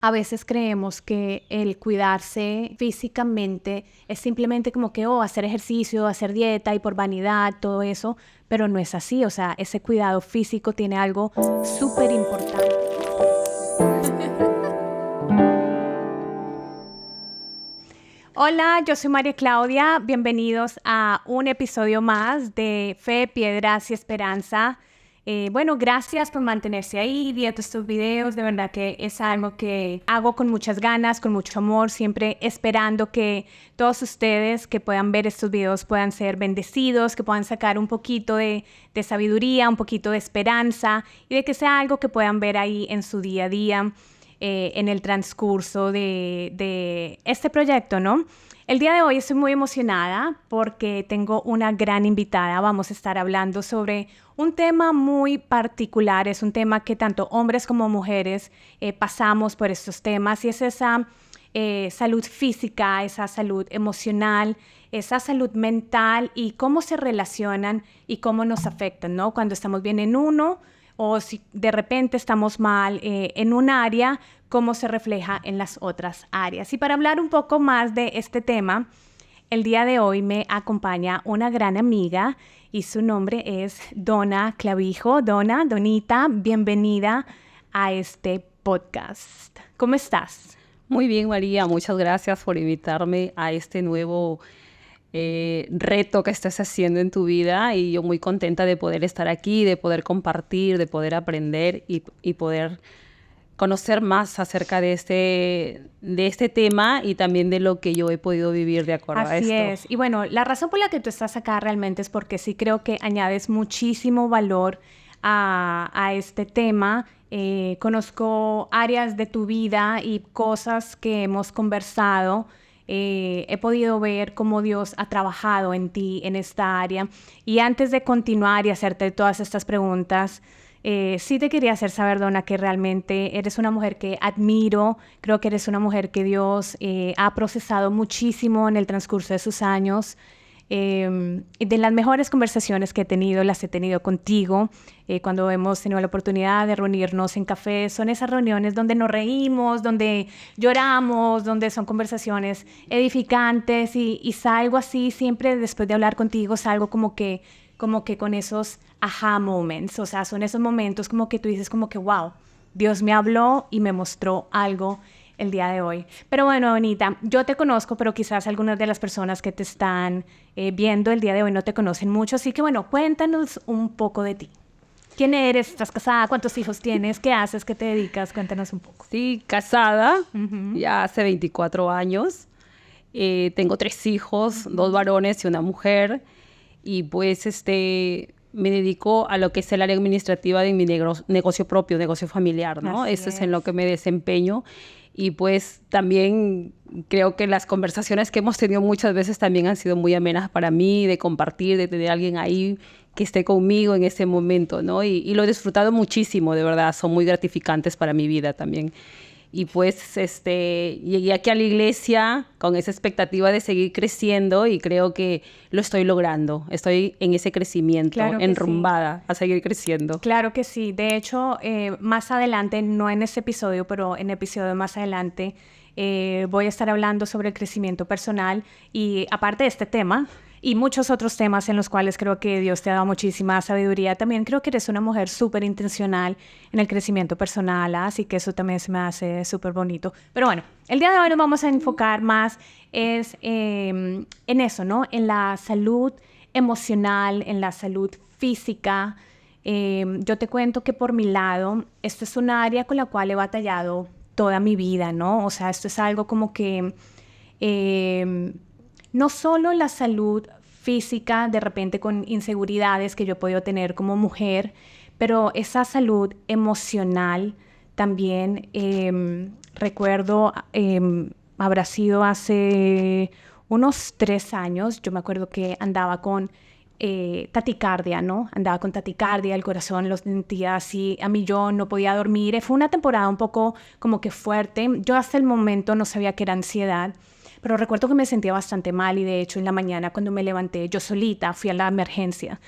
A veces creemos que el cuidarse físicamente es simplemente como que, hacer ejercicio, hacer dieta y por vanidad, todo eso, pero no es así. O sea, ese cuidado físico tiene algo súper importante. Hola, yo soy María Claudia. Bienvenidos a un episodio más de Fe, Piedras y Esperanza. Gracias por mantenerse ahí viendo estos videos. De verdad que es algo que hago con muchas ganas, con mucho amor, siempre esperando que todos ustedes que puedan ver estos videos puedan ser bendecidos, que puedan sacar un poquito de sabiduría, un poquito de esperanza y de que sea algo que puedan ver ahí en su día a día. En el transcurso de este proyecto, ¿no? El día de hoy estoy muy emocionada porque tengo una gran invitada. Vamos a estar hablando sobre un tema muy particular. Es un tema que tanto hombres como mujeres pasamos por estos temas y es esa salud física, esa salud emocional, esa salud mental y cómo se relacionan y cómo nos afectan, ¿no? Cuando estamos bien en uno o si de repente estamos mal en un área, cómo se refleja en las otras áreas. Y para hablar un poco más de este tema, el día de hoy me acompaña una gran amiga y su nombre es Donna Clavijo. Donita, bienvenida a este podcast. ¿Cómo estás? Muy bien, María, muchas gracias por invitarme a este nuevo reto que estás haciendo en tu vida y yo muy contenta de poder estar aquí, de poder compartir, de poder aprender y poder conocer más acerca de este tema y también de lo que yo he podido vivir de acuerdo a Así esto. es. Y bueno, la razón por la que tú estás acá realmente es porque sí creo que añades muchísimo valor a este tema. Conozco áreas de tu vida y cosas que hemos conversado. He podido ver cómo Dios ha trabajado en ti, en esta área. Y antes de continuar y hacerte todas estas preguntas, sí te quería hacer saber, Donna, que realmente eres una mujer que admiro. Creo que eres una mujer que Dios ha procesado muchísimo en el transcurso de sus años. De las mejores conversaciones que he tenido, las he tenido contigo. Cuando hemos tenido la oportunidad de reunirnos en café, son esas reuniones donde nos reímos, donde lloramos, donde son conversaciones edificantes y salgo así, siempre después de hablar contigo, salgo como que con esos aha moments. O sea, son esos momentos como que tú dices como que, wow, Dios me habló y me mostró algo el día de hoy. Pero bueno, Bonita, yo te conozco, pero quizás algunas de las personas que te están viendo el día de hoy no te conocen mucho. Así que bueno, cuéntanos un poco de ti. ¿Quién eres? ¿Estás casada? ¿Cuántos hijos tienes? ¿Qué haces? ¿Qué te dedicas? Cuéntanos un poco. Sí, casada, ya hace 24 años. Tengo 3 hijos, 2 varones y una mujer. Y pues me dedico a lo que es el área administrativa de mi negocio propio, negocio familiar, ¿no? Así Eso es en lo que me desempeño. Y pues también creo que las conversaciones que hemos tenido muchas veces también han sido muy amenas para mí, de compartir, de tener a alguien ahí que esté conmigo en ese momento, ¿no? Y lo he disfrutado muchísimo, de verdad, son muy gratificantes para mi vida también. Y pues llegué aquí a la iglesia con esa expectativa de seguir creciendo y creo que lo estoy logrando. Estoy en ese crecimiento, Claro que enrumbada sí. a seguir creciendo. Claro que sí. De hecho, más adelante, no en este episodio, pero en episodio más adelante, voy a estar hablando sobre el crecimiento personal y aparte de este tema y muchos otros temas en los cuales creo que Dios te ha dado muchísima sabiduría, también creo que eres una mujer súper intencional en el crecimiento personal, así que eso también se me hace súper bonito. Pero bueno, el día de hoy nos vamos a enfocar más en eso, ¿no? En la salud emocional, en la salud física. Yo te cuento que por mi lado, esto es un área con la cual he batallado toda mi vida, ¿no? O sea, esto es algo como que no solo la salud física, de repente con inseguridades que yo he podido tener como mujer, pero esa salud emocional también, recuerdo, habrá sido hace unos 3 años, yo me acuerdo que andaba con taticardia, ¿no? Andaba con taticardia, el corazón lo sentía así a millón, no podía dormir. Fue una temporada un poco como que fuerte. Yo hasta el momento no sabía que era ansiedad, pero recuerdo que me sentía bastante mal y de hecho en la mañana cuando me levanté, yo solita fui a la emergencia.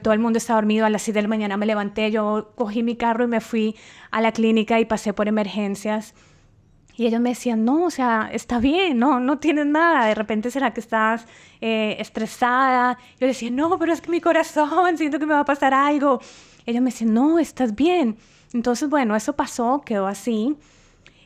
Todo el mundo estaba dormido, a las 6 de la mañana me levanté, yo cogí mi carro y me fui a la clínica y pasé por emergencias. Y ellos me decían, no, o sea, está bien, no tienes nada. De repente, ¿será que estás estresada? Yo decía, no, pero es que mi corazón, siento que me va a pasar algo. Ellos me decían, no, estás bien. Entonces, bueno, eso pasó, quedó así.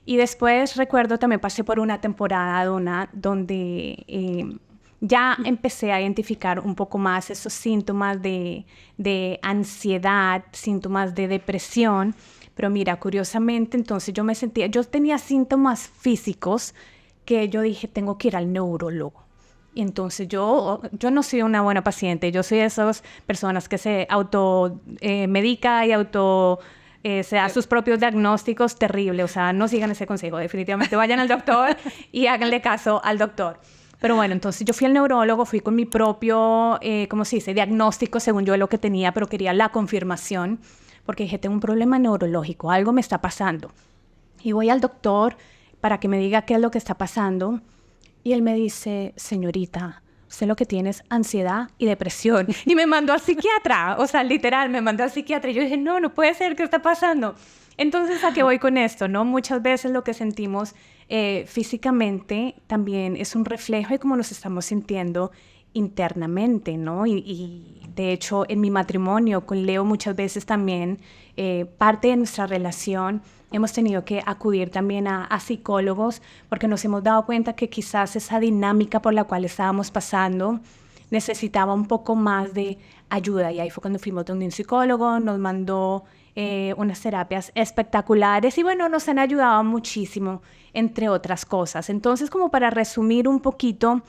Y después recuerdo también pasé por una temporada donde ya empecé a identificar un poco más esos síntomas de ansiedad, síntomas de depresión. Pero mira, curiosamente, entonces yo tenía síntomas físicos que yo dije, tengo que ir al neurólogo. Y entonces yo no soy una buena paciente, yo soy de esas personas que se automedica y se da sus propios diagnósticos, terrible. O sea, no sigan ese consejo, definitivamente vayan al doctor y háganle caso al doctor. Pero bueno, entonces yo fui al neurólogo, fui con mi propio, ¿cómo se dice? Diagnóstico, según yo lo que tenía, pero quería la confirmación, porque dije, tengo un problema neurológico, algo me está pasando. Y voy al doctor para que me diga qué es lo que está pasando. Y él me dice, señorita, usted lo que tiene es ansiedad y depresión. Y me mandó al psiquiatra, o sea, literal, me mandó al psiquiatra. Y yo dije, no puede ser, ¿qué está pasando? Entonces, ¿a qué voy con esto? ¿No? Muchas veces lo que sentimos físicamente también es un reflejo de cómo nos estamos sintiendo internamente, ¿no? Y de hecho, en mi matrimonio con Leo muchas veces también parte de nuestra relación hemos tenido que acudir también a psicólogos porque nos hemos dado cuenta que quizás esa dinámica por la cual estábamos pasando necesitaba un poco más de ayuda. Y ahí fue cuando fuimos donde un psicólogo, nos mandó unas terapias espectaculares y bueno, nos han ayudado muchísimo, entre otras cosas. Entonces, como para resumir un poquito,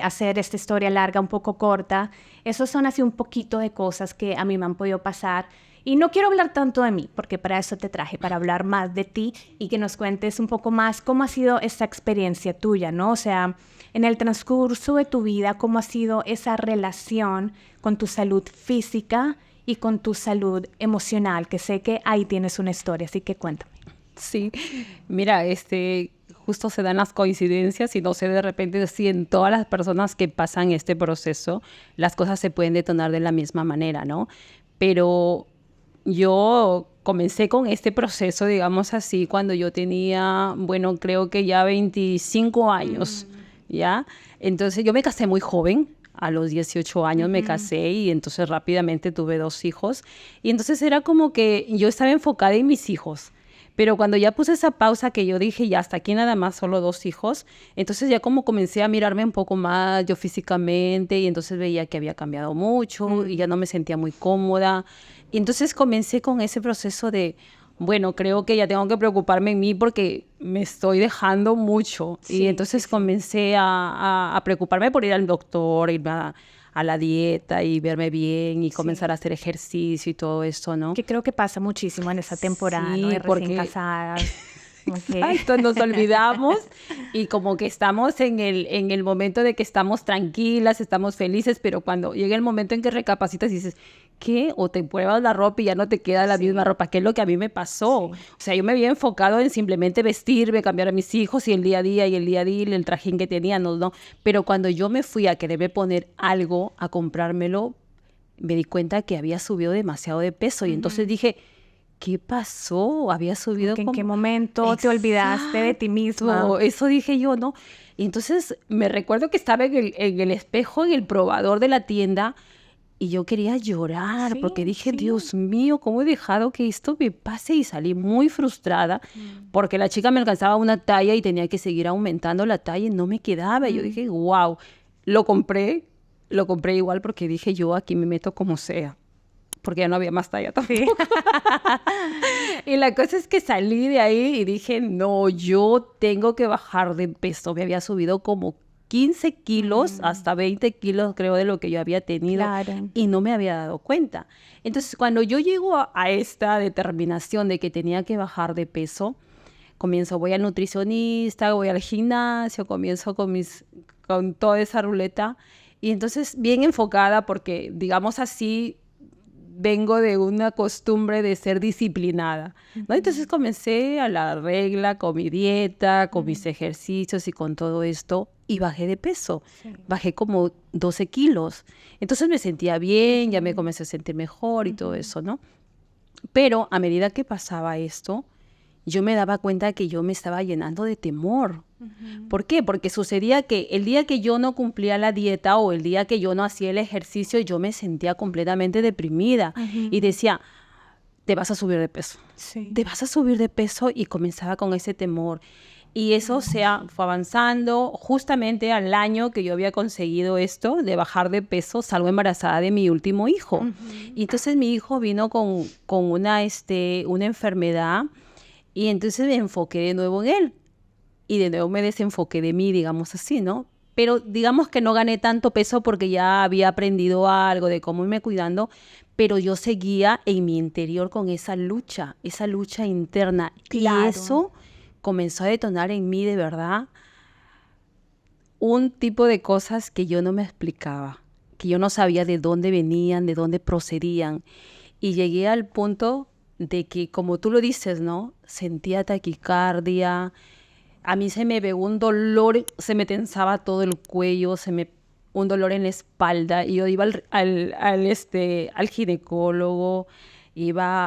hacer esta historia larga, un poco corta, esos son así un poquito de cosas que a mí me han podido pasar. Y no quiero hablar tanto de mí, porque para eso te traje, para hablar más de ti y que nos cuentes un poco más cómo ha sido esta experiencia tuya, ¿no? O sea, en el transcurso de tu vida, cómo ha sido esa relación con tu salud física y con tu salud emocional, que sé que ahí tienes una historia, así que cuéntame. Sí, mira, justo se dan las coincidencias y no sé de repente si en todas las personas que pasan este proceso las cosas se pueden detonar de la misma manera, ¿no? Pero yo comencé con este proceso, digamos así, cuando yo tenía, bueno, creo que ya 25 años, ¿ya? Entonces yo me casé muy joven. A los 18 años me casé y entonces rápidamente tuve 2 hijos. Y entonces era como que yo estaba enfocada en mis hijos. Pero cuando ya puse esa pausa que yo dije, ya hasta aquí nada más, solo 2 hijos, entonces ya como comencé a mirarme un poco más yo físicamente y entonces veía que había cambiado mucho y ya no me sentía muy cómoda. Y entonces comencé con ese proceso de, bueno, creo que ya tengo que preocuparme en mí porque me estoy dejando mucho. Sí, y entonces sí. comencé a preocuparme por ir al doctor, irme a la dieta y verme bien y comenzar a hacer ejercicio y todo eso, ¿no? Que creo que pasa muchísimo en esta temporada, ¿no? Sí, De recién porque casadas. Okay. exacto, nos olvidamos y como que estamos en el momento de que estamos tranquilas, estamos felices, pero cuando llega el momento en que recapacitas y dices, ¿qué? O te pruebas la ropa y ya no te queda la misma ropa, ¿qué es lo que a mí me pasó? O sea, yo me había enfocado en simplemente vestirme, cambiar a mis hijos y el día a día el trajín que teníamos, ¿no? Pero cuando yo me fui a quererme poner algo, a comprármelo, me di cuenta que había subido demasiado de peso y entonces dije, ¿qué pasó? Había subido ¿En como... qué momento te olvidaste de ti misma? Eso dije yo, ¿no? Y entonces me recuerdo que estaba en el espejo, en el probador de la tienda, y yo quería llorar Sí, porque dije, sí. Dios mío, ¿cómo he dejado que esto me pase? Y salí muy frustrada porque la chica me alcanzaba una talla y tenía que seguir aumentando la talla y no me quedaba. Y yo dije, wow, lo compré igual porque dije, yo aquí me meto como sea. Porque ya no había más talla tampoco. Sí. Y la cosa es que salí de ahí y dije, no, yo tengo que bajar de peso. Me había subido como 15 kilos, hasta 20 kilos creo de lo que yo había tenido. Claro. Y no me había dado cuenta. Entonces, cuando yo llego a esta determinación de que tenía que bajar de peso, voy al nutricionista, voy al gimnasio, comienzo con toda esa ruleta. Y entonces, bien enfocada porque, digamos así, vengo de una costumbre de ser disciplinada, ¿no? Entonces comencé a la regla con mi dieta, con mis ejercicios y con todo esto y bajé de peso. Sí. Bajé como 12 kilos. Entonces me sentía bien, ya me comencé a sentir mejor y todo eso, ¿no? Pero a medida que pasaba esto, yo me daba cuenta que yo me estaba llenando de temor. ¿Por qué? Porque sucedía que el día que yo no cumplía la dieta o el día que yo no hacía el ejercicio, yo me sentía completamente deprimida y decía, te vas a subir de peso. Sí. Te vas a subir de peso, y comenzaba con ese temor. Y eso fue avanzando. Justamente al año que yo había conseguido esto de bajar de peso, salgo embarazada de mi último hijo. Y entonces mi hijo vino con una enfermedad, y entonces me enfoqué de nuevo en él. Y de nuevo me desenfoqué de mí, digamos así, ¿no? Pero digamos que no gané tanto peso porque ya había aprendido algo de cómo irme cuidando, pero yo seguía en mi interior con esa lucha interna. Claro. Y eso comenzó a detonar en mí, de verdad, un tipo de cosas que yo no me explicaba, que yo no sabía de dónde venían, de dónde procedían. Y llegué al punto de que, como tú lo dices, ¿no? Sentía taquicardia. A mí se me pegó un dolor, se me tensaba todo el cuello, un dolor en la espalda, y yo iba al ginecólogo, iba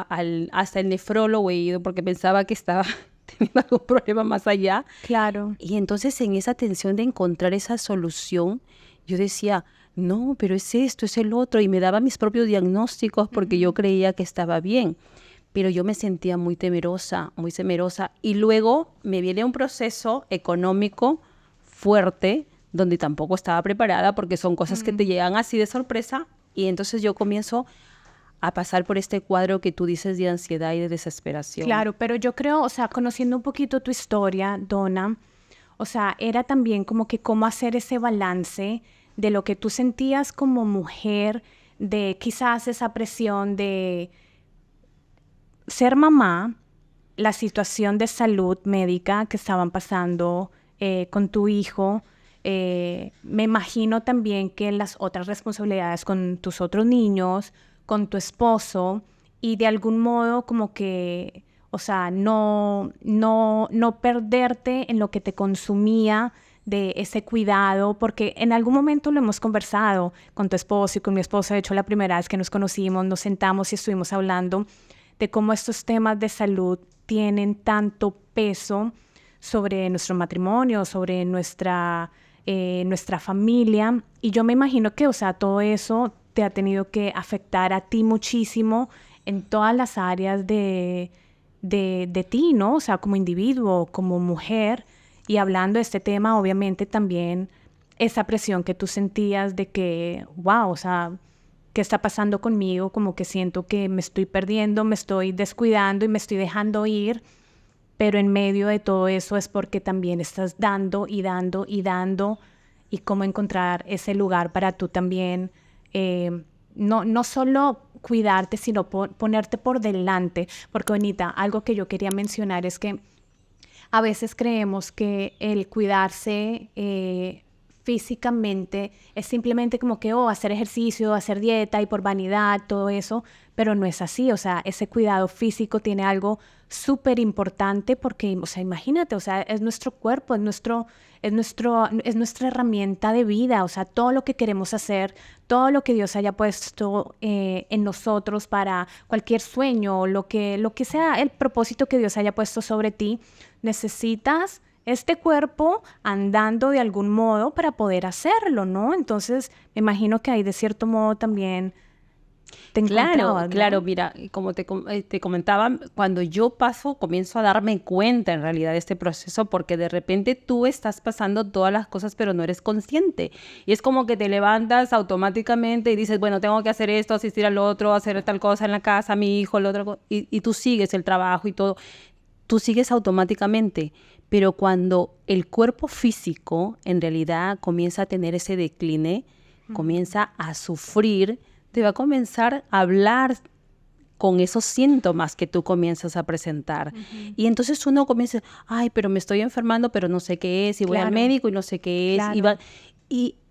hasta el nefrólogo, he ido porque pensaba que estaba teniendo algún problema más allá. Claro. Y entonces, en esa tensión de encontrar esa solución, yo decía, no, pero es esto, es el otro, y me daba mis propios diagnósticos porque yo creía que estaba bien. Pero yo me sentía muy temerosa. Y luego me viene un proceso económico fuerte, donde tampoco estaba preparada, porque son cosas que te llegan así de sorpresa. Y entonces yo comienzo a pasar por este cuadro que tú dices de ansiedad y de desesperación. Claro, pero yo creo, o sea, conociendo un poquito tu historia, Donna, o sea, era también como que cómo hacer ese balance de lo que tú sentías como mujer, de quizás esa presión de ser mamá, la situación de salud médica que estaban pasando con tu hijo. Me imagino también que las otras responsabilidades con tus otros niños, con tu esposo, y de algún modo como que, o sea, no perderte en lo que te consumía de ese cuidado, porque en algún momento lo hemos conversado con tu esposo y con mi esposo. De hecho, la primera vez que nos conocimos, nos sentamos y estuvimos hablando de cómo estos temas de salud tienen tanto peso sobre nuestro matrimonio, sobre nuestra familia. Y yo me imagino que, o sea, todo eso te ha tenido que afectar a ti muchísimo en todas las áreas de ti, ¿no? O sea, como individuo, como mujer. Y hablando de este tema, obviamente también esa presión que tú sentías de que, wow, o sea, ¿qué está pasando conmigo? Como que siento que me estoy perdiendo, me estoy descuidando y me estoy dejando ir. Pero en medio de todo eso es porque también estás dando y dando y dando, y cómo encontrar ese lugar para tú también, no solo cuidarte, sino ponerte por delante. Porque, Bonita, algo que yo quería mencionar es que a veces creemos que el cuidarse físicamente es simplemente como que, hacer ejercicio, hacer dieta y por vanidad, todo eso, pero no es así. O sea, ese cuidado físico tiene algo súper importante porque, o sea, imagínate, o sea, es nuestro cuerpo, es nuestra herramienta de vida. O sea, todo lo que queremos hacer, todo lo que Dios haya puesto en nosotros para cualquier sueño, lo que sea el propósito que Dios haya puesto sobre ti, necesitas este cuerpo andando de algún modo para poder hacerlo, ¿no? Entonces, me imagino que ahí de cierto modo también te encontrabas, ¿no? Claro, mira, como te comentaba, cuando yo comienzo a darme cuenta en realidad de este proceso, porque de repente tú estás pasando todas las cosas, pero no eres consciente. Y es como que te levantas automáticamente y dices, bueno, tengo que hacer esto, asistir al otro, hacer tal cosa en la casa, mi hijo, el otro, y tú sigues el trabajo y todo. Tú sigues automáticamente, pero cuando el cuerpo físico en realidad comienza a tener ese decline, comienza a sufrir, te va a comenzar a hablar con esos síntomas que tú comienzas a presentar. Y entonces uno comienza, ay, pero me estoy enfermando, pero no sé qué es, y voy al médico y no sé qué es,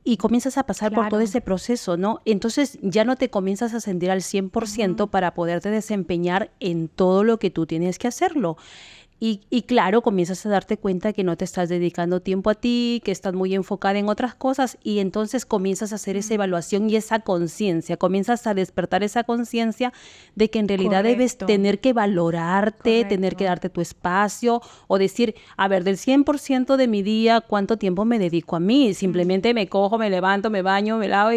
y comienzas a pasar por todo ese proceso, ¿no? Entonces ya no te comienzas a sentir al 100% para poderte desempeñar en todo lo que tú tienes que hacerlo. Y claro, comienzas a darte cuenta que no te estás dedicando tiempo a ti, que estás muy enfocada en otras cosas y entonces comienzas a hacer esa evaluación y esa conciencia, comienzas a despertar esa conciencia de que en realidad debes tener que valorarte, tener que darte tu espacio o decir, a ver, del 100% de mi día, ¿cuánto tiempo me dedico a mí? Simplemente me cojo, me levanto, me baño, me lavo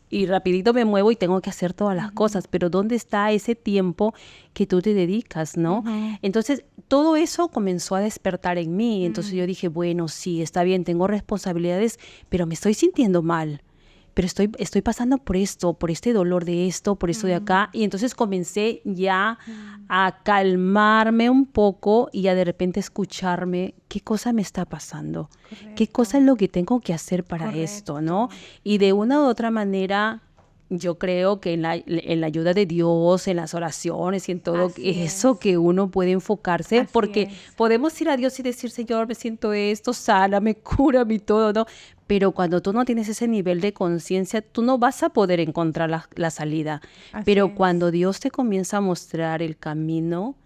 y rapidito me muevo y tengo que hacer todas las cosas, pero ¿dónde está ese tiempo que tú te dedicas, no? Entonces, todo eso comenzó a despertar en mí. Entonces yo dije, bueno, sí, está bien, tengo responsabilidades, pero me estoy sintiendo mal. Pero estoy pasando por esto, por este dolor de esto, por esto de acá. Y entonces comencé ya a calmarme un poco y a de repente escucharme qué cosa me está pasando, qué cosa es lo que tengo que hacer para esto, ¿no? Y de una u otra manera, yo creo que en la ayuda de Dios, en las oraciones y en todo eso que uno puede enfocarse, porque podemos ir a Dios y decir, Señor, me siento esto, sáname, cúrame y todo, ¿no? Pero cuando tú no tienes ese nivel de conciencia, tú no vas a poder encontrar la salida. Pero cuando Dios te comienza a mostrar el camino,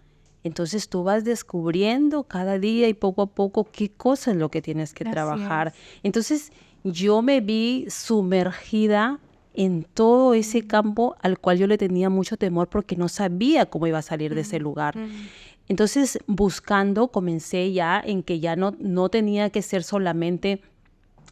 entonces tú vas descubriendo cada día y poco a poco qué cosa es lo que tienes que trabajar. Entonces yo me vi sumergida en todo ese campo al cual yo le tenía mucho temor porque no sabía cómo iba a salir de ese lugar. Entonces, buscando, comencé ya en que ya no tenía que ser solamente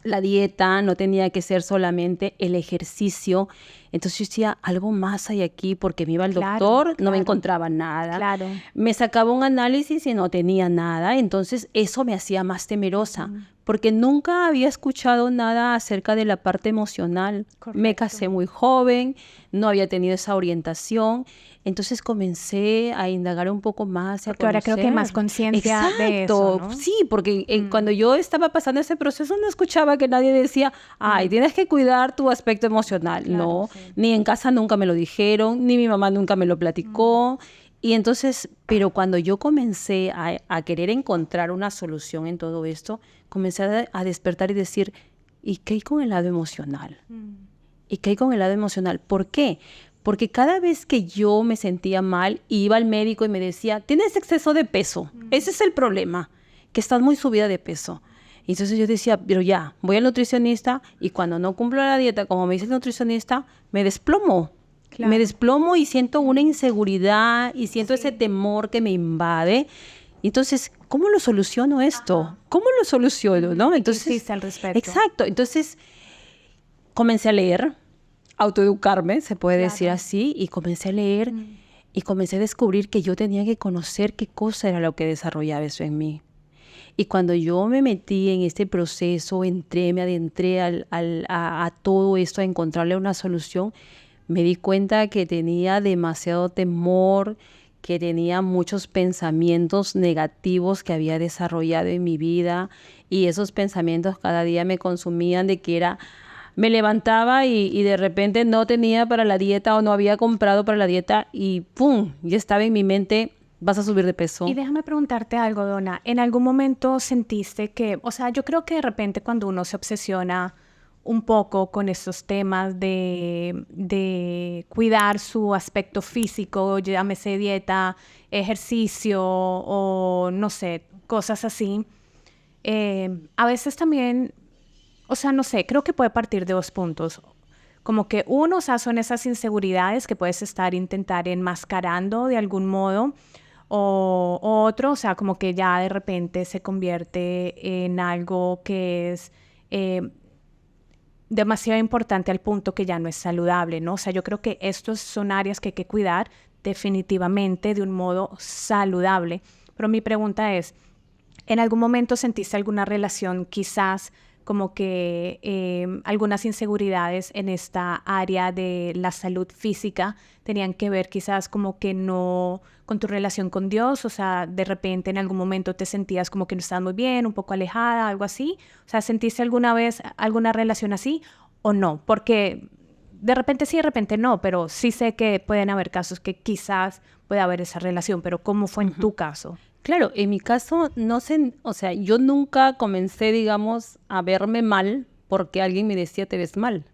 la dieta, no tenía que ser solamente el ejercicio. Entonces yo decía, algo más hay aquí, porque me iba al doctor, no me encontraba nada. Me sacaba un análisis y no tenía nada. Entonces eso me hacía más temerosa, porque nunca había escuchado nada acerca de la parte emocional. Me casé muy joven, no había tenido esa orientación. Entonces comencé a indagar un poco más, a porque ahora creo que hay más conciencia de eso, ¿no? Sí, porque cuando yo estaba pasando ese proceso no escuchaba que nadie decía, ay, tienes que cuidar tu aspecto emocional. No, ni en casa nunca me lo dijeron, ni mi mamá nunca me lo platicó. Y entonces, pero cuando yo comencé a querer encontrar una solución en todo esto, comencé a despertar y decir, ¿y qué hay con el lado emocional? ¿Y qué hay con el lado emocional? ¿Por qué? Porque cada vez que yo me sentía mal, iba al médico y me decía, tienes exceso de peso, ese es el problema, que estás muy subida de peso. Y entonces yo decía, pero ya, voy al nutricionista y cuando no cumplo la dieta, como me dice el nutricionista, me desplomo. Me desplomo y siento una inseguridad y siento ese temor que me invade. Y entonces, ¿cómo lo soluciono esto? ¿Cómo lo soluciono? ¿No? Entonces, ¿qué hiciste al respecto? Exacto. Entonces, comencé a leer, autoeducarme, se puede decir así, y comencé a leer y comencé a descubrir que yo tenía que conocer qué cosa era lo que desarrollaba eso en mí. Y cuando yo me metí en este proceso, me adentré a todo esto, a encontrarle una solución, me di cuenta que tenía demasiado temor, que tenía muchos pensamientos negativos que había desarrollado en mi vida y esos pensamientos cada día me consumían de que me levantaba y de repente no tenía para la dieta o no había comprado para la dieta y ¡pum! Ya estaba en mi mente, vas a subir de peso. Y déjame preguntarte algo, Donna. ¿En algún momento sentiste que, o sea, yo creo que de repente cuando uno se obsesiona un poco con estos temas de cuidar su aspecto físico, llámese dieta, ejercicio o no sé, cosas así, a veces también, o sea, no sé, creo que puede partir de dos puntos. Como que uno, o sea, son esas inseguridades que puedes intentar enmascarando de algún modo, o otro, o sea, como que ya de repente se convierte en algo que es demasiado importante al punto que ya no es saludable, ¿no? O sea, yo creo que estos son áreas que hay que cuidar definitivamente de un modo saludable. Pero mi pregunta es, ¿en algún momento sentiste alguna relación quizás como que algunas inseguridades en esta área de la salud física tenían que ver quizás como que no con tu relación con Dios? O sea, de repente en algún momento te sentías como que no estabas muy bien, un poco alejada, algo así. O sea, ¿sentiste alguna vez alguna relación así o no? Porque de repente sí, de repente no, pero sí sé que pueden haber casos que quizás pueda haber esa relación, pero ¿cómo fue en tu caso? Claro, en mi caso, no sé, o sea, yo nunca comencé, digamos, a verme mal porque alguien me decía, te ves mal.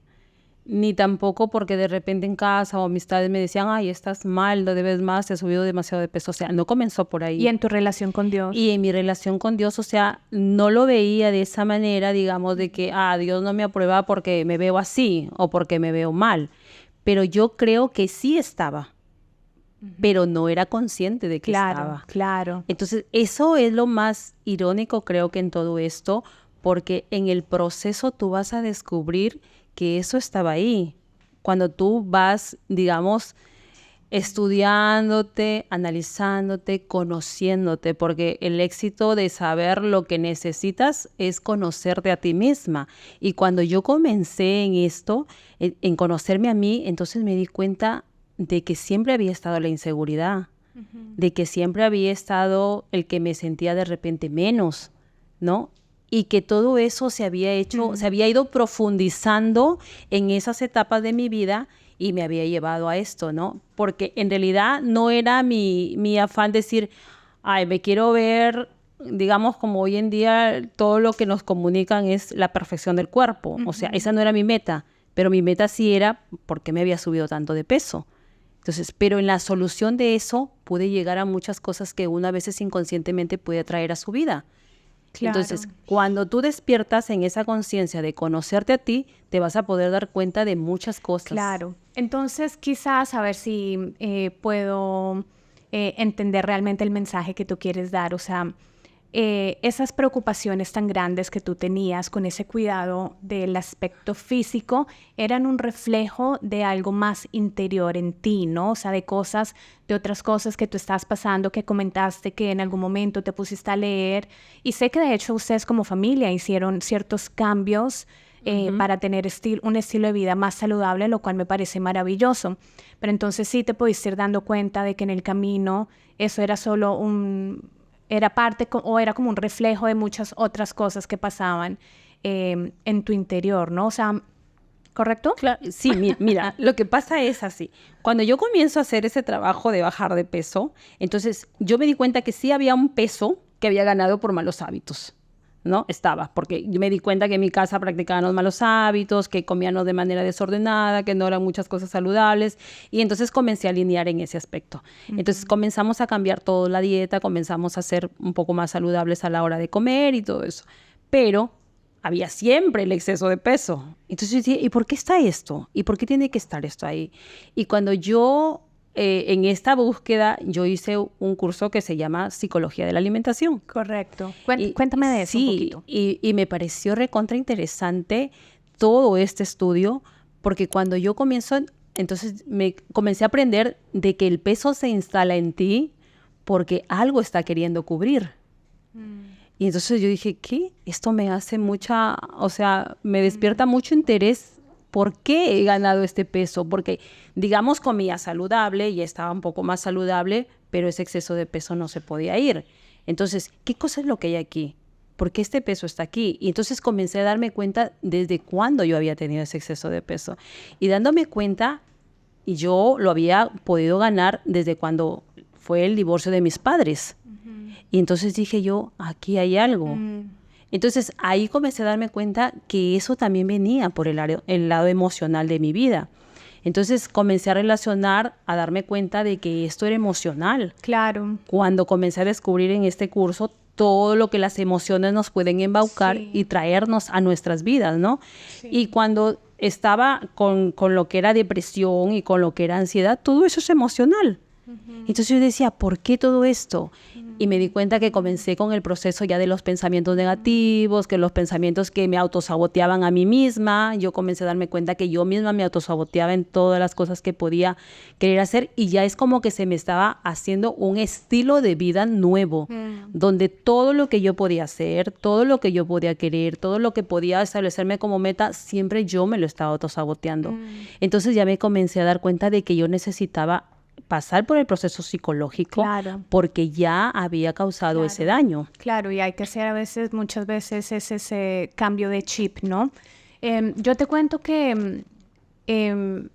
ni tampoco porque de repente en casa o amistades me decían, ay, estás mal, no debes más, te has subido demasiado de peso. O sea, no comenzó por ahí. ¿Y en tu relación con Dios? Y en mi relación con Dios, o sea, no lo veía de esa manera, digamos, de que, Dios no me aprueba porque me veo así o porque me veo mal. Pero yo creo que sí estaba, pero no era consciente de que estaba. Claro. Entonces, eso es lo más irónico, creo que en todo esto, porque en el proceso tú vas a descubrir que eso estaba ahí. Cuando tú vas, digamos, estudiándote, analizándote, conociéndote, porque el éxito de saber lo que necesitas es conocerte a ti misma. Y cuando yo comencé en esto, en conocerme a mí, entonces me di cuenta de que siempre había estado la inseguridad, de que siempre había estado el que me sentía de repente menos, ¿no? Y que todo eso se había hecho, se había ido profundizando en esas etapas de mi vida y me había llevado a esto, ¿no? Porque en realidad no era mi afán decir, ay, me quiero ver, digamos, como hoy en día todo lo que nos comunican es la perfección del cuerpo. O sea, esa no era mi meta, pero mi meta sí era por qué me había subido tanto de peso. Entonces, pero en la solución de eso pude llegar a muchas cosas que uno a veces inconscientemente puede traer a su vida. Claro. Entonces, cuando tú despiertas en esa conciencia de conocerte a ti, te vas a poder dar cuenta de muchas cosas. Claro. Entonces, quizás a ver si puedo entender realmente el mensaje que tú quieres dar. O sea, esas preocupaciones tan grandes que tú tenías con ese cuidado del aspecto físico eran un reflejo de algo más interior en ti, ¿no? O sea, de otras cosas que tú estás pasando, que comentaste que en algún momento te pusiste a leer. Y sé que de hecho ustedes como familia hicieron ciertos cambios para tener un estilo de vida más saludable, lo cual me parece maravilloso. Pero entonces sí te pudiste ir dando cuenta de que en el camino eso era solo era parte o era como un reflejo de muchas otras cosas que pasaban en tu interior, ¿no? O sea, ¿correcto? Claro, sí, mira, lo que pasa es así. Cuando yo comienzo a hacer ese trabajo de bajar de peso, entonces yo me di cuenta que sí había un peso que había ganado por malos hábitos, ¿no? Porque yo me di cuenta que en mi casa practicaban los malos hábitos, que comían de manera desordenada, que no eran muchas cosas saludables, y entonces comencé a alinear en ese aspecto. Entonces comenzamos a cambiar toda la dieta, comenzamos a ser un poco más saludables a la hora de comer y todo eso. Pero había siempre el exceso de peso. Entonces yo decía, ¿y por qué está esto? ¿Y por qué tiene que estar esto ahí? Y cuando yo en esta búsqueda, yo hice un curso que se llama Psicología de la Alimentación. Correcto. Cuéntame de eso un poquito. Y me pareció recontra interesante todo este estudio, porque cuando yo entonces me comencé a aprender de que el peso se instala en ti porque algo está queriendo cubrir. Y entonces yo dije, ¿qué? Esto me hace me despierta mucho interés. ¿Por qué he ganado este peso? Porque, digamos, comía saludable y estaba un poco más saludable, pero ese exceso de peso no se podía ir. Entonces, ¿qué cosa es lo que hay aquí? ¿Por qué este peso está aquí? Y entonces comencé a darme cuenta desde cuándo yo había tenido ese exceso de peso. Y dándome cuenta, yo lo había podido ganar desde cuando fue el divorcio de mis padres. Y entonces dije yo, aquí hay algo. Entonces ahí comencé a darme cuenta que eso también venía por el lado emocional de mi vida. Entonces comencé a relacionar, a darme cuenta de que esto era emocional. Claro. Cuando comencé a descubrir en este curso todo lo que las emociones nos pueden embaucar y traernos a nuestras vidas, ¿no? Sí. Y cuando estaba con lo que era depresión y con lo que era ansiedad, todo eso es emocional. Entonces yo decía, ¿por qué todo esto? Y me di cuenta que comencé con el proceso ya de los pensamientos negativos, que los pensamientos que me autosaboteaban a mí misma. Yo comencé a darme cuenta que yo misma me autosaboteaba en todas las cosas que podía querer hacer, y ya es como que se me estaba haciendo un estilo de vida nuevo, donde todo lo que yo podía hacer, todo lo que yo podía querer, todo lo que podía establecerme como meta, siempre yo me lo estaba autosaboteando. Entonces ya me comencé a dar cuenta de que yo necesitaba pasar por el proceso psicológico, porque ya había causado ese daño. Claro, y hay que hacer muchas veces ese cambio de chip, ¿no? Yo te cuento que en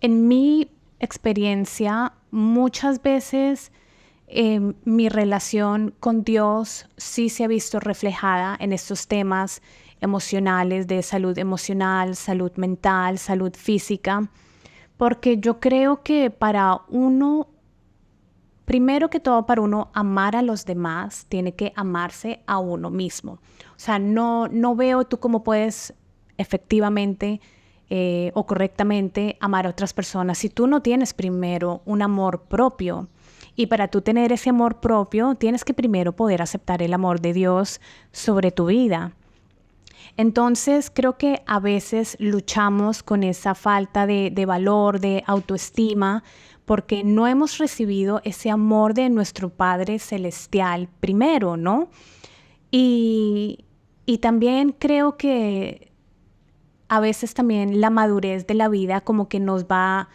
mi experiencia, muchas veces mi relación con Dios sí se ha visto reflejada en estos temas emocionales, de salud emocional, salud mental, salud física, porque yo creo que para uno, primero que todo, para uno amar a los demás, tiene que amarse a uno mismo. O sea, no veo tú cómo puedes efectivamente o correctamente amar a otras personas si tú no tienes primero un amor propio. Y para tú tener ese amor propio, tienes que primero poder aceptar el amor de Dios sobre tu vida. Entonces, creo que a veces luchamos con esa falta de valor, de autoestima, porque no hemos recibido ese amor de nuestro Padre Celestial primero, ¿no? Y también creo que a veces también la madurez de la vida como que nos va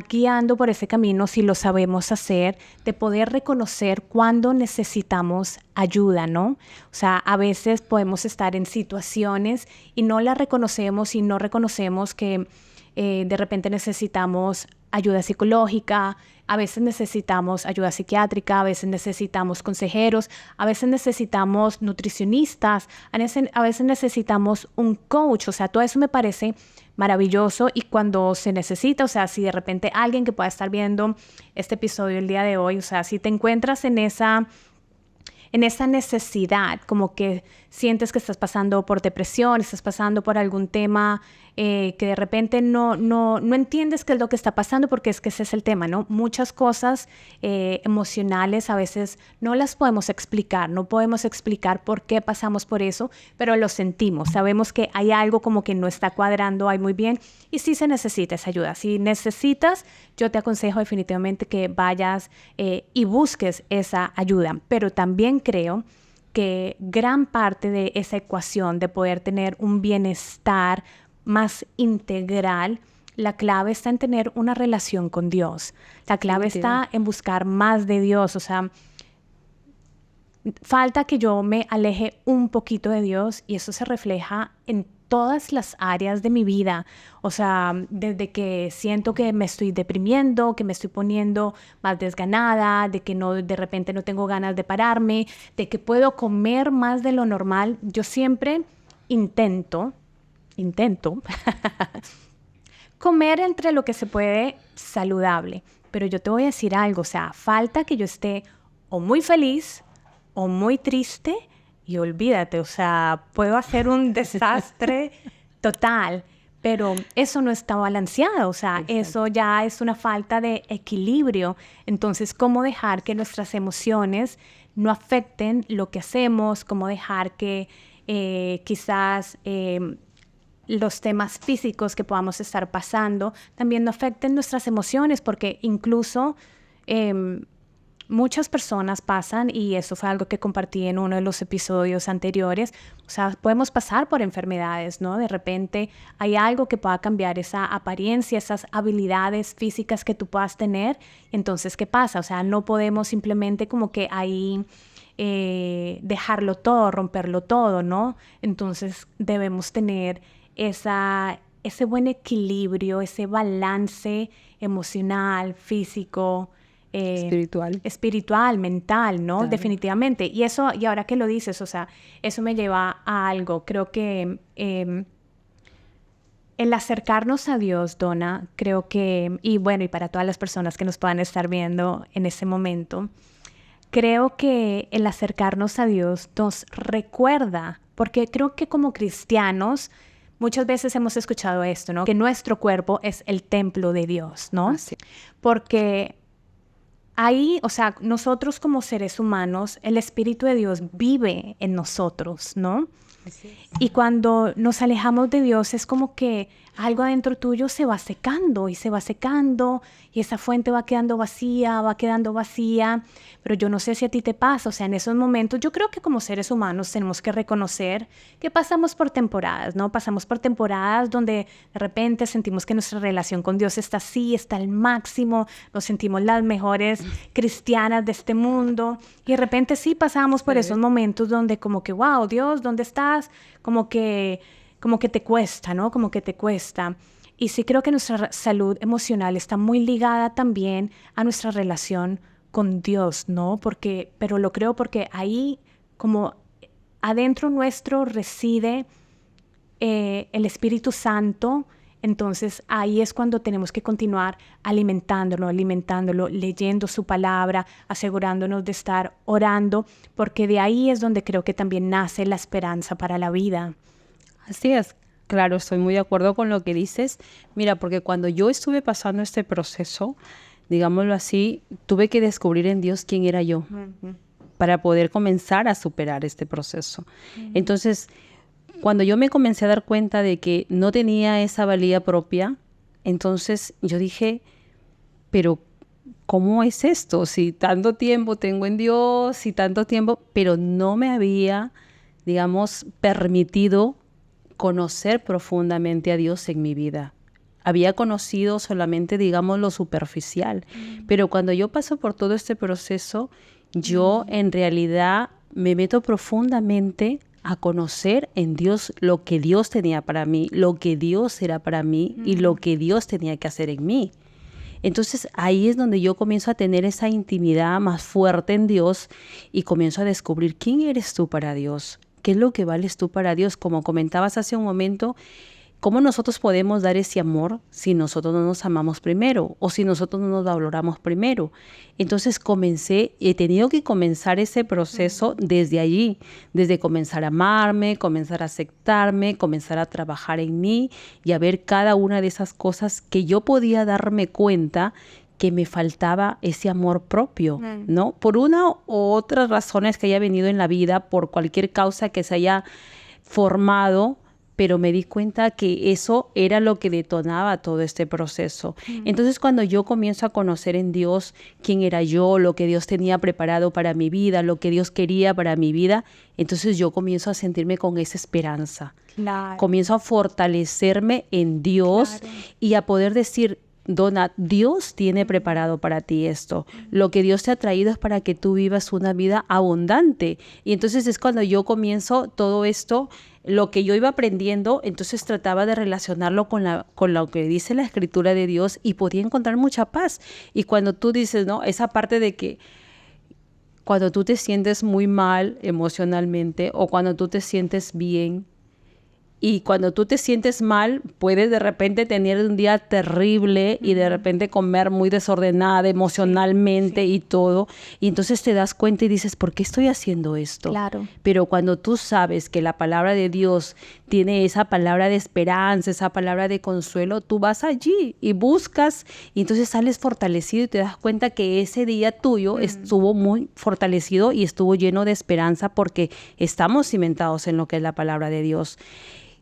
guiando por ese camino, si lo sabemos hacer, de poder reconocer cuando necesitamos ayuda, ¿no? O sea, a veces podemos estar en situaciones y no la reconocemos y no reconocemos que de repente necesitamos ayuda psicológica, a veces necesitamos ayuda psiquiátrica, a veces necesitamos consejeros, a veces necesitamos nutricionistas, a veces necesitamos un coach. O sea, todo eso me parece maravilloso y cuando se necesita, o sea, si de repente alguien que pueda estar viendo este episodio el día de hoy, o sea, si te encuentras en esa necesidad, como que sientes que estás pasando por depresión, estás pasando por algún tema que de repente no entiendes qué es lo que está pasando, porque es que ese es el tema, ¿no? Muchas cosas emocionales a veces no las podemos explicar, no podemos explicar por qué pasamos por eso, pero lo sentimos, sabemos que hay algo como que no está cuadrando ahí muy bien y sí se necesita esa ayuda. Si necesitas, yo te aconsejo definitivamente que vayas y busques esa ayuda, pero también creo que gran parte de esa ecuación de poder tener un bienestar más integral, la clave está en tener una relación con Dios. La clave está en buscar más de Dios. O sea, falta que yo me aleje un poquito de Dios y eso se refleja en todas las áreas de mi vida. O sea, desde que siento que me estoy deprimiendo, que me estoy poniendo más desganada, de que de repente no tengo ganas de pararme, de que puedo comer más de lo normal. Yo siempre intento comer entre lo que se puede saludable. Pero yo te voy a decir algo, o sea, falta que yo esté o muy feliz o muy triste y olvídate, o sea, puedo hacer un desastre total, pero eso no está balanceado, o sea, eso ya es una falta de equilibrio. Entonces, ¿cómo dejar que nuestras emociones no afecten lo que hacemos? ¿Cómo dejar que quizás los temas físicos que podamos estar pasando también no afecten nuestras emociones? Porque incluso muchas personas pasan, y eso fue algo que compartí en uno de los episodios anteriores, o sea, podemos pasar por enfermedades, ¿no? De repente hay algo que pueda cambiar esa apariencia, esas habilidades físicas que tú puedas tener. Entonces, ¿qué pasa? O sea, no podemos simplemente como que ahí dejarlo todo, romperlo todo, ¿no? Entonces, debemos tener ese buen equilibrio, ese balance emocional, físico, espiritual, mental, ¿no? Claro. Definitivamente. Y eso, y ahora que lo dices, o sea, eso me lleva a algo. Creo que el acercarnos a Dios, Donna, creo que, y bueno, y para todas las personas que nos puedan estar viendo en ese momento, creo que el acercarnos a Dios nos recuerda, porque creo que como cristianos muchas veces hemos escuchado esto, ¿no? Que nuestro cuerpo es el templo de Dios, ¿no? Así. Porque ahí, o sea, nosotros como seres humanos, el Espíritu de Dios vive en nosotros, ¿no? Así es. Y cuando nos alejamos de Dios es como que algo adentro tuyo se va secando y se va secando y esa fuente va quedando vacía, pero yo no sé si a ti te pasa, o sea, en esos momentos yo creo que como seres humanos tenemos que reconocer que pasamos por temporadas, ¿no? Pasamos por temporadas donde de repente sentimos que nuestra relación con Dios está así, está al máximo, nos sentimos las mejores cristianas de este mundo y de repente sí pasamos por esos momentos donde como que, wow, Dios, ¿dónde estás? Como que te cuesta, ¿no? Como que te cuesta. Y sí creo que nuestra salud emocional está muy ligada también a nuestra relación con Dios, ¿no? Pero lo creo porque ahí como adentro nuestro reside el Espíritu Santo, entonces ahí es cuando tenemos que continuar alimentándolo, leyendo su palabra, asegurándonos de estar orando, porque de ahí es donde creo que también nace la esperanza para la vida. Así es, claro, estoy muy de acuerdo con lo que dices. Mira, porque cuando yo estuve pasando este proceso, digámoslo así, tuve que descubrir en Dios quién era yo para poder comenzar a superar este proceso. Entonces, cuando yo me comencé a dar cuenta de que no tenía esa valía propia, entonces yo dije, pero ¿cómo es esto? Si tanto tiempo tengo en Dios, si tanto tiempo, pero no me había, digamos, permitido conocer profundamente a Dios en mi vida. Había conocido solamente, digamos, lo superficial. Pero cuando yo paso por todo este proceso, yo en realidad me meto profundamente a conocer en Dios lo que Dios tenía para mí, lo que Dios era para mí y lo que Dios tenía que hacer en mí. Entonces ahí es donde yo comienzo a tener esa intimidad más fuerte en Dios y comienzo a descubrir quién eres tú para Dios, qué es lo que vales tú para Dios. Como comentabas hace un momento, ¿cómo nosotros podemos dar ese amor si nosotros no nos amamos primero o si nosotros no nos valoramos primero? Entonces he tenido que comenzar ese proceso desde allí, desde comenzar a amarme, comenzar a aceptarme, comenzar a trabajar en mí y a ver cada una de esas cosas que yo podía darme cuenta que me faltaba ese amor propio, ¿no? Por una u otras razones que haya venido en la vida, por cualquier causa que se haya formado, pero me di cuenta que eso era lo que detonaba todo este proceso. Entonces, cuando yo comienzo a conocer en Dios quién era yo, lo que Dios tenía preparado para mi vida, lo que Dios quería para mi vida, entonces yo comienzo a sentirme con esa esperanza. Claro. Comienzo a fortalecerme en Dios y a poder decir, Donna, Dios tiene preparado para ti esto. Lo que Dios te ha traído es para que tú vivas una vida abundante. Y entonces es cuando yo comienzo todo esto, lo que yo iba aprendiendo, entonces trataba de relacionarlo con lo que dice la Escritura de Dios y podía encontrar mucha paz. Y cuando tú dices, ¿no? Esa parte de que cuando tú te sientes muy mal emocionalmente o cuando tú te sientes bien, y cuando tú te sientes mal, puedes de repente tener un día terrible y de repente comer muy desordenada emocionalmente y todo. Y entonces te das cuenta y dices, ¿por qué estoy haciendo esto? Claro. Pero cuando tú sabes que la palabra de Dios tiene esa palabra de esperanza, esa palabra de consuelo, tú vas allí y buscas y entonces sales fortalecido y te das cuenta que ese día tuyo estuvo muy fortalecido y estuvo lleno de esperanza porque estamos cimentados en lo que es la palabra de Dios.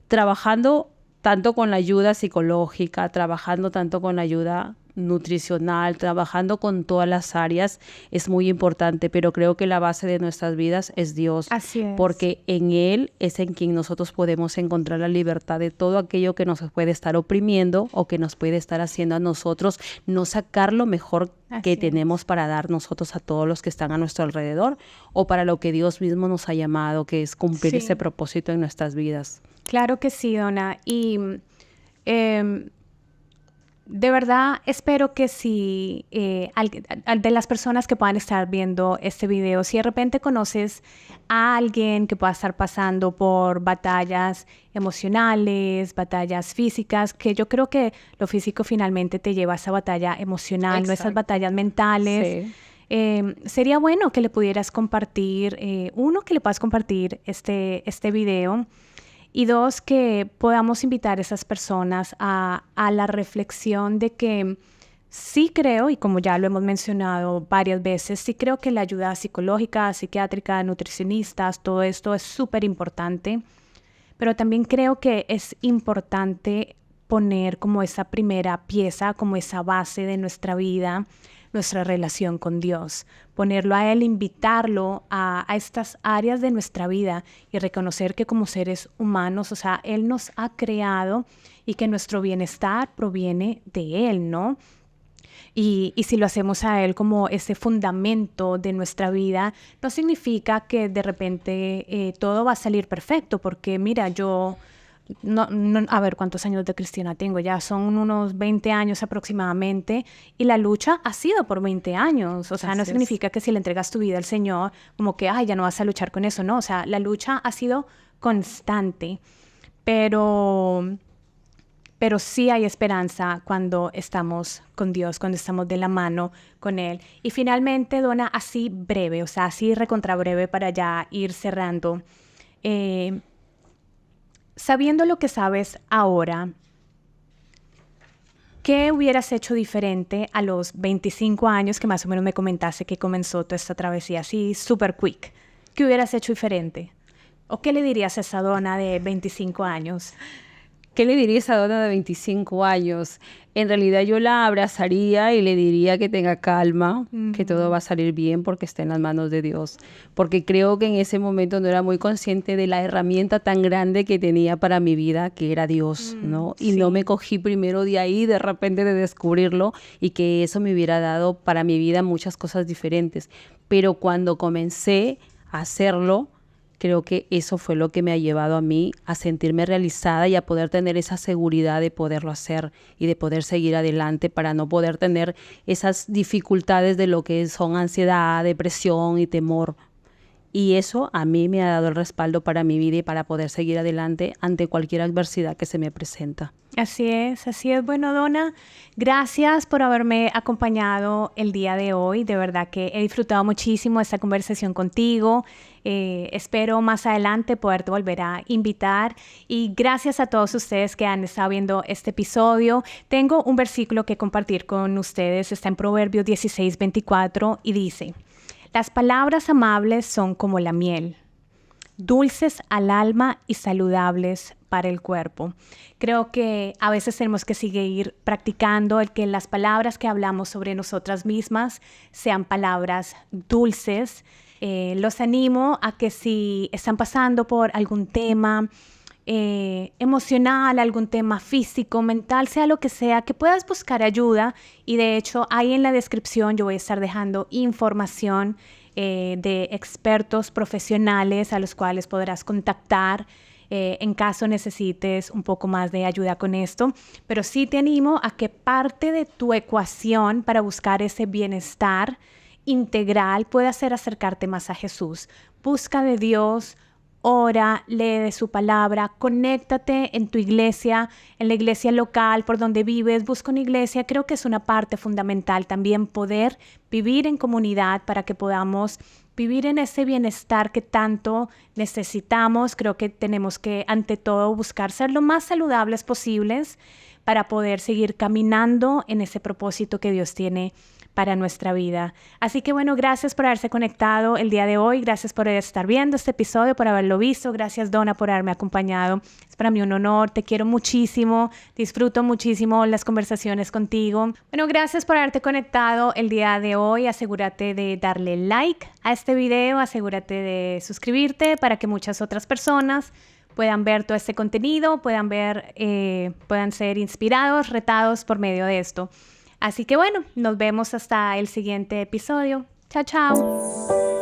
Trabajando tanto con la ayuda psicológica, trabajando tanto con la ayuda nutricional, trabajando con todas las áreas es muy importante, pero creo que la base de nuestras vidas es Dios. Así es. Porque en Él es en quien nosotros podemos encontrar la libertad de todo aquello que nos puede estar oprimiendo o que nos puede estar haciendo a nosotros no sacar lo mejor que tenemos para dar nosotros a todos los que están a nuestro alrededor o para lo que Dios mismo nos ha llamado, que es cumplir ese propósito en nuestras vidas. Claro que sí, Donna. Y de verdad espero que si de las personas que puedan estar viendo este video, si de repente conoces a alguien que pueda estar pasando por batallas emocionales, batallas físicas, que yo creo que lo físico finalmente te lleva a esa batalla emocional, no esas batallas mentales. Sí. Sería bueno que le pudieras compartir, uno, que le puedas compartir este video. Y dos, que podamos invitar a esas personas a la reflexión de que sí creo, y como ya lo hemos mencionado varias veces, sí creo que la ayuda psicológica, psiquiátrica, nutricionistas, todo esto es súper importante, pero también creo que es importante poner como esa primera pieza, como esa base de nuestra vida, nuestra relación con Dios, ponerlo a Él, invitarlo a estas áreas de nuestra vida y reconocer que como seres humanos, o sea, Él nos ha creado y que nuestro bienestar proviene de Él, ¿no? Y si lo hacemos a Él como ese fundamento de nuestra vida, no significa que de repente todo va a salir perfecto, porque mira, yo a ver cuántos años de cristiana tengo, ya son unos 20 años aproximadamente, y la lucha ha sido por 20 años. O sea, no significa que si le entregas tu vida al Señor, como que, ay, ya no vas a luchar con eso, no. O sea, la lucha ha sido constante, pero sí hay esperanza cuando estamos con Dios, cuando estamos de la mano con Él. Y finalmente, Donna, así breve, o sea, así recontra breve para ya ir cerrando. Sabiendo lo que sabes ahora, ¿qué hubieras hecho diferente a los 25 años que más o menos me comentaste que comenzó toda esta travesía así, super quick? ¿Qué hubieras hecho diferente? ¿O qué le dirías a esa Donna de 25 años? ¿Qué le diría a esa dona de 25 años? En realidad yo la abrazaría y le diría que tenga calma, que todo va a salir bien porque está en las manos de Dios. Porque creo que en ese momento no era muy consciente de la herramienta tan grande que tenía para mi vida, que era Dios, ¿no? Y no me cogí primero de ahí, de repente de descubrirlo, y que eso me hubiera dado para mi vida muchas cosas diferentes. Pero cuando comencé a hacerlo, creo que eso fue lo que me ha llevado a mí a sentirme realizada y a poder tener esa seguridad de poderlo hacer y de poder seguir adelante para no poder tener esas dificultades de lo que son ansiedad, depresión y temor. Y eso a mí me ha dado el respaldo para mi vida y para poder seguir adelante ante cualquier adversidad que se me presenta. Así es, así es. Bueno, Donna, gracias por haberme acompañado el día de hoy. De verdad que he disfrutado muchísimo esta conversación contigo. Espero más adelante poderte volver a invitar. Y gracias a todos ustedes que han estado viendo este episodio. Tengo un versículo que compartir con ustedes. Está en Proverbios 16:24 y dice: las palabras amables son como la miel, dulces al alma y saludables para el cuerpo. Creo que a veces tenemos que seguir practicando el que las palabras que hablamos sobre nosotras mismas sean palabras dulces. Los animo a que si están pasando por algún tema emocional, algún tema físico, mental, sea lo que sea, que puedas buscar ayuda. Y de hecho, ahí en la descripción yo voy a estar dejando información de expertos profesionales a los cuales podrás contactar en caso necesites un poco más de ayuda con esto. Pero sí te animo a que parte de tu ecuación para buscar ese bienestar integral pueda ser acercarte más a Jesús. Busca de Dios, ora, lee de su palabra, conéctate en tu iglesia, en la iglesia local por donde vives, busca una iglesia. Creo que es una parte fundamental también poder vivir en comunidad para que podamos vivir en ese bienestar que tanto necesitamos. Creo que tenemos que, ante todo, buscar ser lo más saludables posibles para poder seguir caminando en ese propósito que Dios tiene para nuestra vida. Así que bueno, gracias por haberse conectado el día de hoy, gracias por estar viendo este episodio, por haberlo visto, gracias Donna por haberme acompañado. Es para mí un honor, te quiero muchísimo, disfruto muchísimo las conversaciones contigo. Bueno, gracias por haberte conectado el día de hoy, asegúrate de darle like a este video, asegúrate de suscribirte para que muchas otras personas puedan ver todo este contenido, puedan ser inspirados, retados por medio de esto. Así que bueno, nos vemos hasta el siguiente episodio. Chao, chao.